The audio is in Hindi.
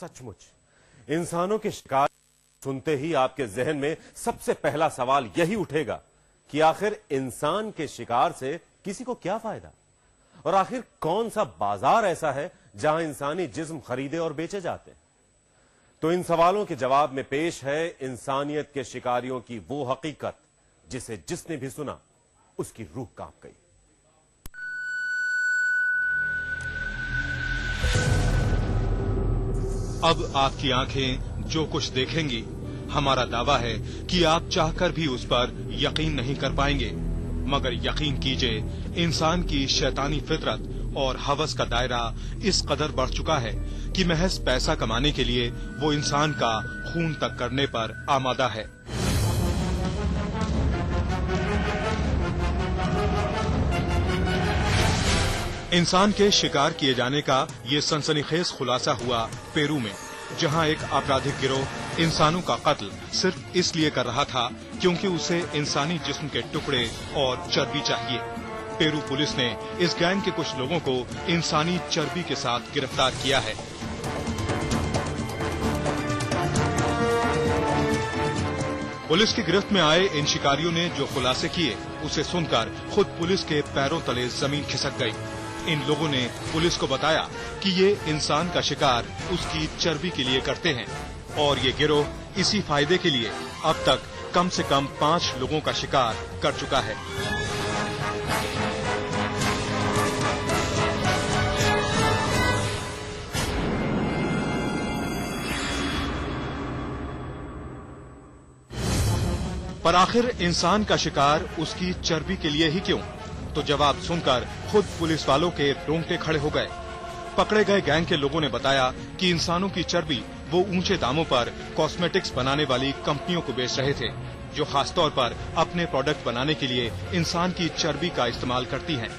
सचमुच इंसानों के शिकार सुनते ही आपके जहन में सबसे पहला सवाल यही उठेगा कि आखिर इंसान के शिकार से किसी को क्या फायदा, और आखिर कौन सा बाजार ऐसा है जहां इंसानी जिस्म खरीदे और बेचे जाते हैं। तो इन सवालों के जवाब में पेश है इंसानियत के शिकारियों की वो हकीकत जिसे जिसने भी सुना उसकी रूह कांप गई। अब आपकी आंखें जो कुछ देखेंगी, हमारा दावा है कि आप चाहकर भी उस पर यकीन नहीं कर पाएंगे। मगर यकीन कीजिए, इंसान की शैतानी फितरत और हवस का दायरा इस कदर बढ़ चुका है कि महज पैसा कमाने के लिए वो इंसान का खून तक करने पर आमादा है। इंसान के शिकार किए जाने का ये सनसनीखेज खुलासा हुआ पेरू में, जहां एक आपराधिक गिरोह इंसानों का कत्ल सिर्फ इसलिए कर रहा था क्योंकि उसे इंसानी जिस्म के टुकड़े और चर्बी चाहिए। पेरू पुलिस ने इस गैंग के कुछ लोगों को इंसानी चर्बी के साथ गिरफ्तार किया है। पुलिस की गिरफ्त में आए इन शिकारियों ने जो खुलासे किए, उसे सुनकर खुद पुलिस के पैरों तले जमीन खिसक गई। इन लोगों ने पुलिस को बताया कि ये इंसान का शिकार उसकी चर्बी के लिए करते हैं और ये गिरोह इसी फायदे के लिए अब तक कम से कम 5 लोगों का शिकार कर चुका है। पर आखिर इंसान का शिकार उसकी चर्बी के लिए ही क्यों? तो जवाब सुनकर खुद पुलिस वालों के रोंगटे खड़े हो गए। पकड़े गए गैंग के लोगों ने बताया कि इंसानों की चर्बी वो ऊंचे दामों पर कॉस्मेटिक्स बनाने वाली कंपनियों को बेच रहे थे, जो खासतौर पर अपने प्रोडक्ट बनाने के लिए इंसान की चर्बी का इस्तेमाल करती हैं।